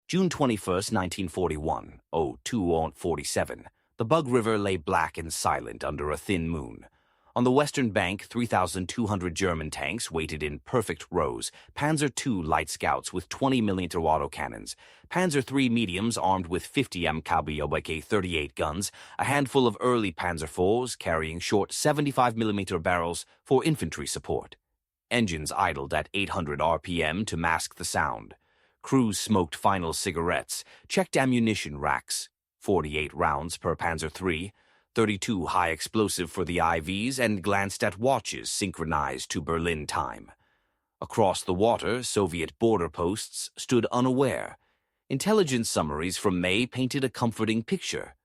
June 21, 1941, 02:47, the Bug River lay black and silent under a thin moon. On the western bank, 3,200 German tanks waited in perfect rows, Panzer II light scouts with 20mm autocannons, Panzer III mediums armed with 50 MKB 38 guns, a handful of early Panzer IVs carrying short 75mm barrels for infantry support. Engines idled at 800 RPM to mask the sound. Crews smoked final cigarettes, checked ammunition racks, 48 rounds per Panzer III, 32 high explosive for the IVs, and glanced at watches synchronized to Berlin time. Across the water, Soviet border posts stood unaware. Intelligence summaries from May painted a comforting picture.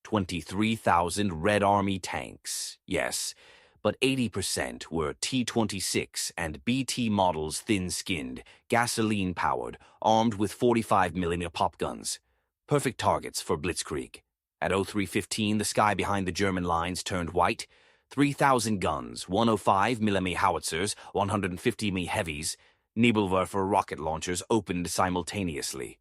23,000 Red Army tanks, yes, but 80% were T-26 and BT models, thin-skinned, gasoline-powered, armed with 45mm pop guns. Perfect targets for blitzkrieg. At 03:15, the sky behind the German lines turned white. 3,000 guns, 105mm howitzers, 150mm heavies, Nebelwerfer rocket launchers opened simultaneously.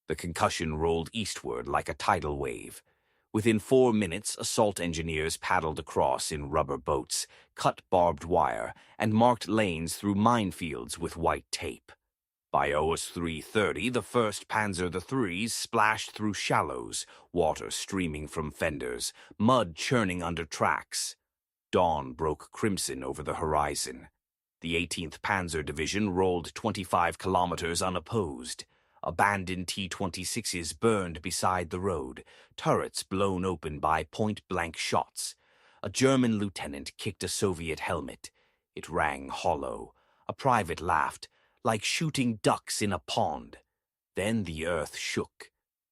The concussion rolled eastward like a tidal wave. Within 4 minutes, assault engineers paddled across in rubber boats, cut barbed wire, and marked lanes through minefields with white tape. By OS 3:30, the 1st Panzer IIIs splashed through shallows, water streaming from fenders, mud churning under tracks. Dawn broke crimson over the horizon. The 18th Panzer Division rolled 25 kilometers unopposed. Abandoned T-26s burned beside the road, turrets blown open by point-blank shots. A German lieutenant kicked a Soviet helmet. It rang hollow. A private laughed, like shooting ducks in a pond. Then the earth shook.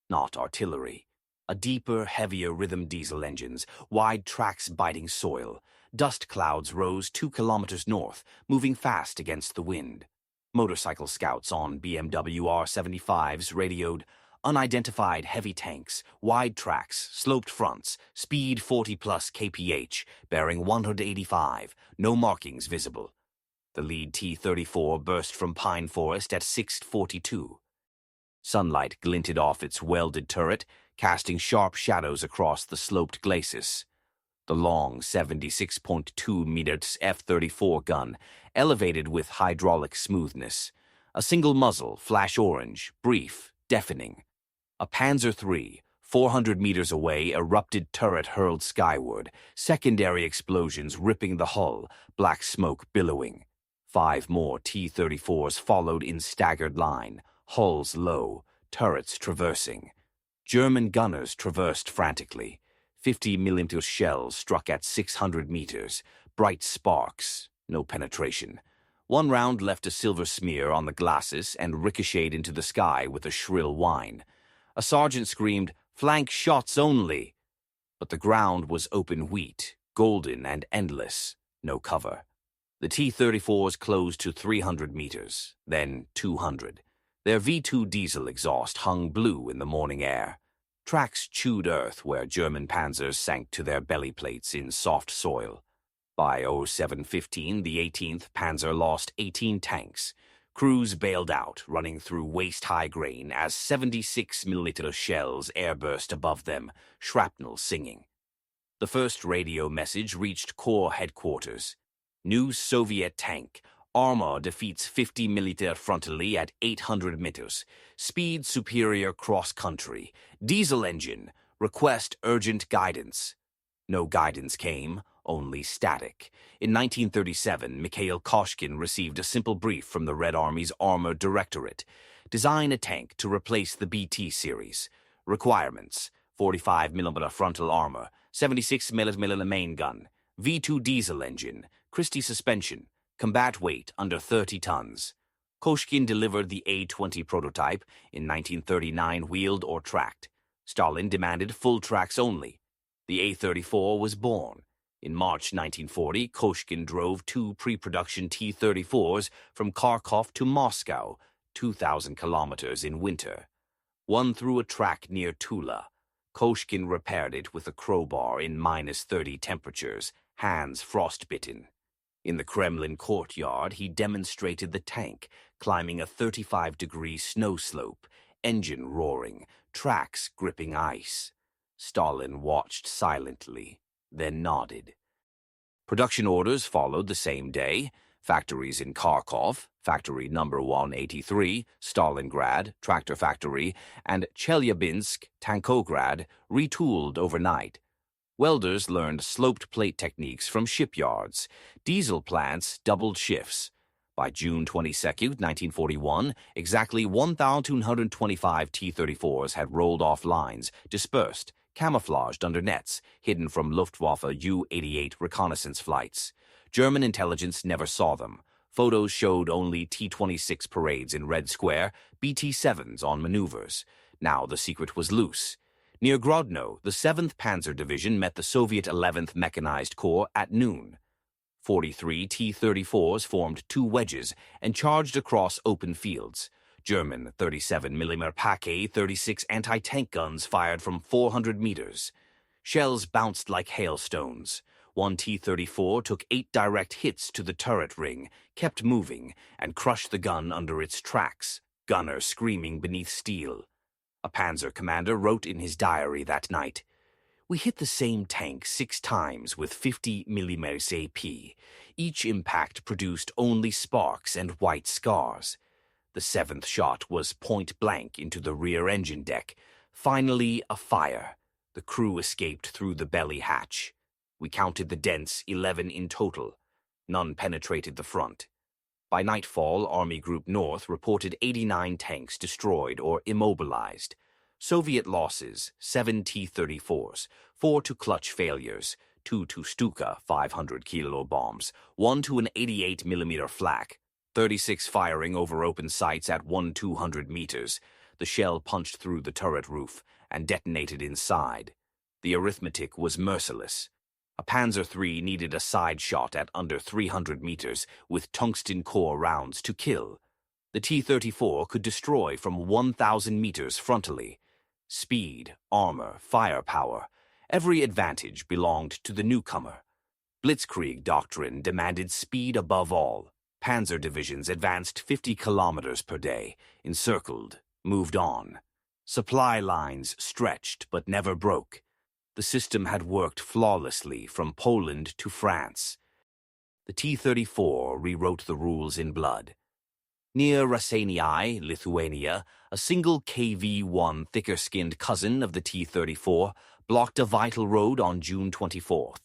Not artillery. A deeper, heavier rhythm diesel engines, wide tracks biting soil. Dust clouds rose 2 kilometers north, moving fast against the wind. Motorcycle scouts on BMW R-75s radioed, unidentified heavy tanks, wide tracks, sloped fronts, speed 40+ kph, bearing 185, no markings visible. The lead T-34 burst from pine forest at 6:42. Sunlight glinted off its welded turret, casting sharp shadows across the sloped glacis. The long 76.2 meters F-34 gun, elevated with hydraulic smoothness. A single muzzle, flash orange, brief, deafening. A Panzer III, 400 meters away, erupted turret hurled skyward, secondary explosions ripping the hull, black smoke billowing. 5 more T-34s followed in staggered line, hulls low, turrets traversing. German gunners traversed frantically. 50mm shells struck at 600 meters, bright sparks, no penetration. One round left a silver smear on the glacis and ricocheted into the sky with a shrill whine. A sergeant screamed, "Flank shots only!" But the ground was open wheat, golden and endless, no cover. The T-34s closed to 300 meters, then 200. Their V2 diesel exhaust hung blue in the morning air. Tracks chewed earth where German panzers sank to their belly plates in soft soil. By 07:15, the 18th Panzer lost 18 tanks. Crews bailed out, running through waist-high grain as 76mm shells airburst above them, shrapnel singing. The first radio message reached Corps headquarters. New Soviet tank. Armor defeats 50mm frontally at 800 meters. Speed superior cross-country. Diesel engine. Request urgent guidance. No guidance came, only static. In 1937, Mikhail Koshkin received a simple brief from the Red Army's Armor Directorate. Design a tank to replace the BT series. Requirements: 45mm frontal armor, 76mm main gun, V2 diesel engine, Christie suspension, combat weight under 30 tons. Koshkin delivered the A-20 prototype, in 1939 wheeled or tracked. Stalin demanded full tracks only. The A-34 was born. In March 1940, Koshkin drove 2 pre-production T-34s from Kharkov to Moscow, 2,000 kilometers in winter. One through a track near Tula. Koshkin repaired it with a crowbar in -30 temperatures, hands frostbitten. In the Kremlin courtyard, he demonstrated the tank, climbing a 35-degree snow slope, engine roaring, tracks gripping ice. Stalin watched silently, then nodded. Production orders followed the same day. Factories in Kharkov, Factory Number 183, Stalingrad, Tractor Factory, and Chelyabinsk, Tankograd retooled overnight. Welders learned sloped plate techniques from shipyards. Diesel plants doubled shifts. By June 22, 1941, exactly 1,225 T-34s had rolled off lines, dispersed, camouflaged under nets, hidden from Luftwaffe U-88 reconnaissance flights. German intelligence never saw them. Photos showed only T-26 parades in Red Square, BT-7s on maneuvers. Now the secret was loose. Near Grodno, the 7th Panzer Division met the Soviet 11th Mechanized Corps at noon. 43 T-34s formed two wedges and charged across open fields. German 37mm Pak-36 anti-tank guns fired from 400 meters. Shells bounced like hailstones. One T-34 took 8 direct hits to the turret ring, kept moving, and crushed the gun under its tracks, gunner screaming beneath steel. A panzer commander wrote in his diary that night, "We hit the same tank 6 times with 50mm AP. Each impact produced only sparks and white scars. The 7th shot was point blank into the rear engine deck. Finally, a fire. The crew escaped through the belly hatch. We counted the dents, 11 in total. None penetrated the front." By nightfall, Army Group North reported 89 tanks destroyed or immobilized. Soviet losses, 7 T-34s, 4 to clutch failures, 2 to Stuka 500-kilo bombs, 1 to an 88mm flak, 36 firing over open sights at 1,200 meters. The shell punched through the turret roof and detonated inside. The arithmetic was merciless. A Panzer III needed a side shot at under 300 meters with tungsten core rounds to kill. The T-34 could destroy from 1,000 meters frontally. Speed, armor, firepower, every advantage belonged to the newcomer. Blitzkrieg doctrine demanded speed above all. Panzer divisions advanced 50 kilometers per day, encircled, moved on. Supply lines stretched but never broke. The system had worked flawlessly from Poland to France. The T-34 rewrote the rules in blood. Near Raseiniai, Lithuania, a single KV-1 thicker-skinned cousin of the T-34 blocked a vital road on June 24th.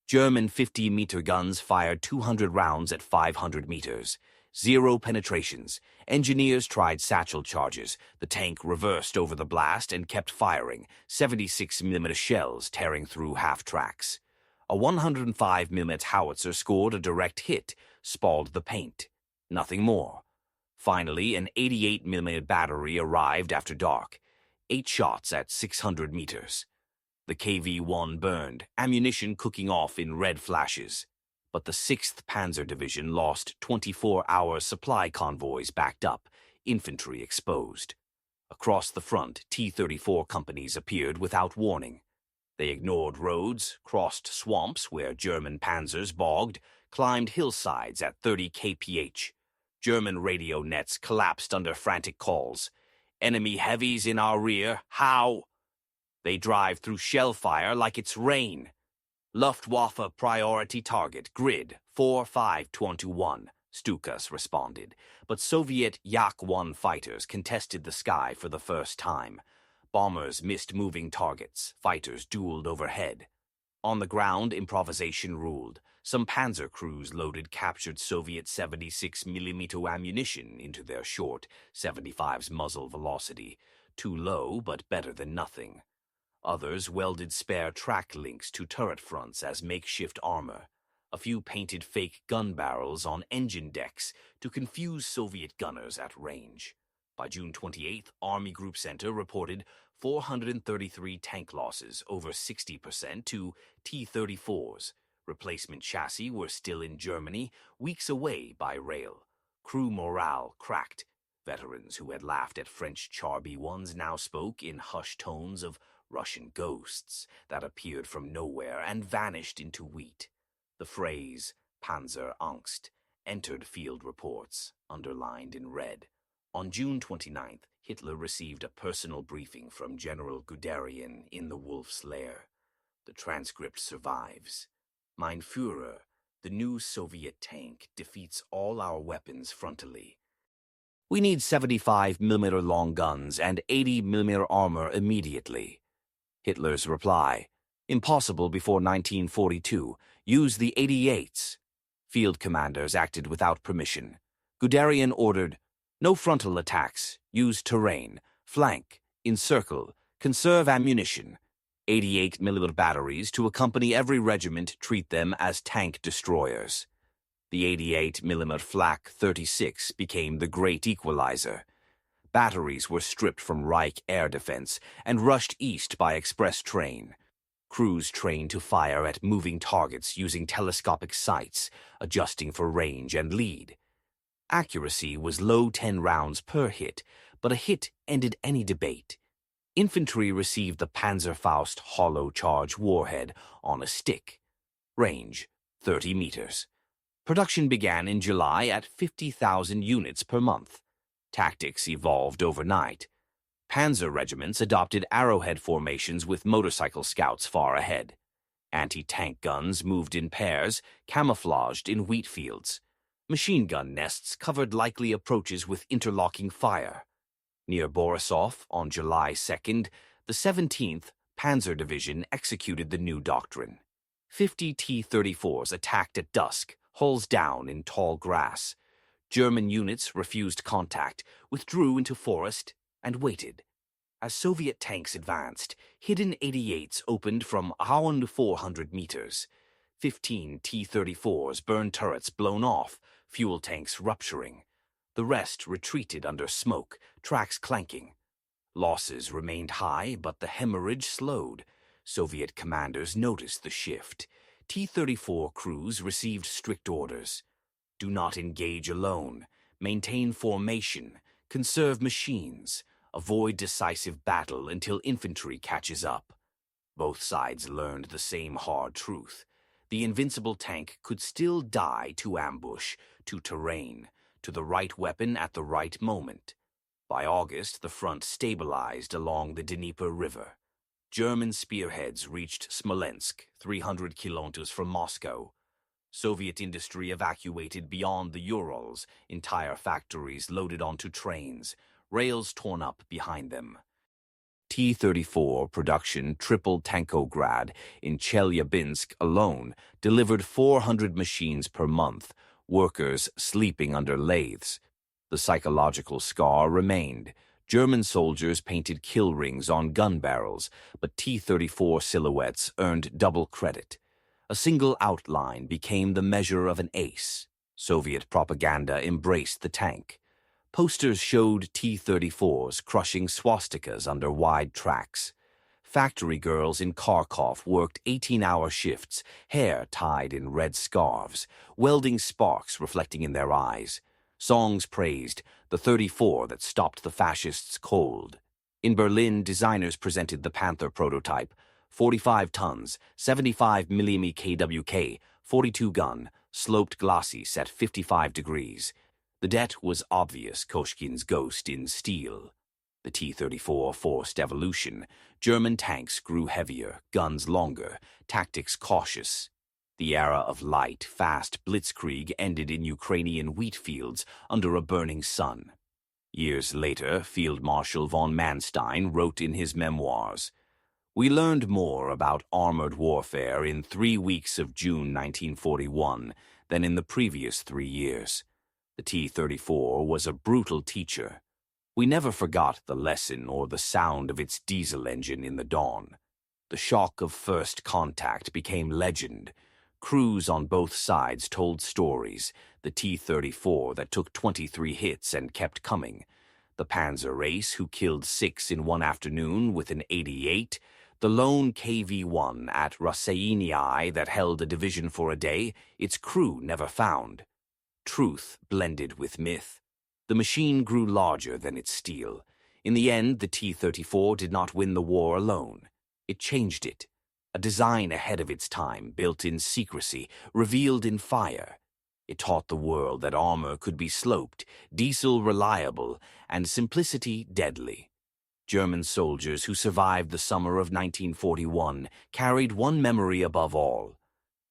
German 50-meter guns fired 200 rounds at 500 meters. 0 penetrations. Engineers tried satchel charges. The tank reversed over the blast and kept firing, 76mm shells tearing through half-tracks. A 105mm howitzer scored a direct hit, spalled the paint. Nothing more. Finally, an 88mm battery arrived after dark. 8 shots at 600 meters. The KV-1 burned, ammunition cooking off in red flashes. But the 6th Panzer Division lost 24-hour supply convoys backed up, infantry exposed. Across the front, T-34 companies appeared without warning. They ignored roads, crossed swamps where German panzers bogged, climbed hillsides at 30 kph. German radio nets collapsed under frantic calls. "Enemy heavies in our rear, how?" "They drive through shell fire like it's rain." "Luftwaffe priority target, grid, 4521, Stukas responded. But Soviet Yak-1 fighters contested the sky for the first time. Bombers missed moving targets, fighters dueled overhead. On the ground, improvisation ruled. Some panzer crews loaded captured Soviet 76mm ammunition into their short 75's muzzle velocity. Too low, but better than nothing. Others welded spare track links to turret fronts as makeshift armor. A few painted fake gun barrels on engine decks to confuse Soviet gunners at range. By June 28th, Army Group Center reported 433 tank losses, over 60% to T-34s. Replacement chassis were still in Germany, weeks away by rail. Crew morale cracked. Veterans who had laughed at French Char B-1s now spoke in hushed tones of Russian ghosts that appeared from nowhere and vanished into wheat. The phrase, Panzer Angst, entered field reports, underlined in red. On June 29th, Hitler received a personal briefing from General Guderian in the Wolf's Lair. The transcript survives. Mein Führer, the new Soviet tank defeats all our weapons frontally. We need 75mm long guns and 80mm armor immediately. Hitler's reply: impossible before 1942. Use the 88s. Field commanders acted without permission. Guderian ordered, no frontal attacks, use terrain, flank, encircle, conserve ammunition. 88mm batteries to accompany every regiment, treat them as tank destroyers. The 88mm flak 36 became the great equalizer. Batteries were stripped from Reich air defense and rushed east by express train. Crews trained to fire at moving targets using telescopic sights, adjusting for range and lead. Accuracy was low 10 rounds per hit, but a hit ended any debate. Infantry received the Panzerfaust hollow charge warhead on a stick. Range, 30 meters. Production began in July at 50,000 units per month. Tactics evolved overnight. Panzer regiments adopted arrowhead formations with motorcycle scouts far ahead. Anti-tank guns moved in pairs, camouflaged in wheat fields. Machine gun nests covered likely approaches with interlocking fire. Near Borisov, on July 2nd, the 17th Panzer Division executed the new doctrine. 50 T-34s attacked at dusk, hulls down in tall grass. German units refused contact, withdrew into forest, and waited. As Soviet tanks advanced, hidden 88s opened from around 400 meters. 15 T-34s burned turrets blown off, fuel tanks rupturing. The rest retreated under smoke, tracks clanking. Losses remained high, but the hemorrhage slowed. Soviet commanders noticed the shift. T-34 crews received strict orders. Do not engage alone. Maintain formation. Conserve machines. Avoid decisive battle until infantry catches up. Both sides learned the same hard truth. The invincible tank could still die to ambush, to terrain, to the right weapon at the right moment. By August, the front stabilized along the Dnieper River. German spearheads reached Smolensk, 300 kilometers from Moscow. Soviet industry evacuated beyond the Urals, entire factories loaded onto trains, rails torn up behind them. T-34 production tripled. Tankograd in Chelyabinsk alone delivered 400 machines per month, workers sleeping under lathes. The psychological scar remained. German soldiers painted kill rings on gun barrels, but T-34 silhouettes earned double credit. A single outline became the measure of an ace. Soviet propaganda embraced the tank. Posters showed T-34s crushing swastikas under wide tracks. Factory girls in Kharkov worked 18-hour shifts, hair tied in red scarves, welding sparks reflecting in their eyes. Songs praised the 34 that stopped the fascists cold. In Berlin, designers presented the Panther prototype, 45 tons, 75mm KWK, 42-gun, sloped glacis at 55 degrees. The debt was obvious, Koshkin's ghost in steel. The T-34 forced evolution. German tanks grew heavier, guns longer, tactics cautious. The era of light, fast blitzkrieg ended in Ukrainian wheat fields under a burning sun. Years later, Field Marshal von Manstein wrote in his memoirs, "We learned more about armored warfare in 3 weeks of June 1941 than in the previous 3 years. The T-34 was a brutal teacher. We never forgot the lesson or the sound of its diesel engine in the dawn. The shock of first contact became legend. Crews on both sides told stories. The T-34 that took 23 hits and kept coming. The Panzer Ace who killed 6 in one afternoon with an 88. The lone KV-1 at Raseiniai that held a division for a day, its crew never found. Truth blended with myth. The machine grew larger than its steel. In the end, the T-34 did not win the war alone. It changed it. A design ahead of its time, built in secrecy, revealed in fire. It taught the world that armor could be sloped, diesel reliable, and simplicity deadly. German soldiers who survived the summer of 1941 carried one memory above all.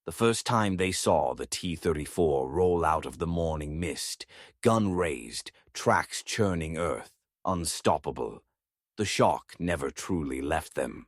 The first time they saw the T-34 roll out of the morning mist, gun raised, tracks churning earth, unstoppable. The shock never truly left them.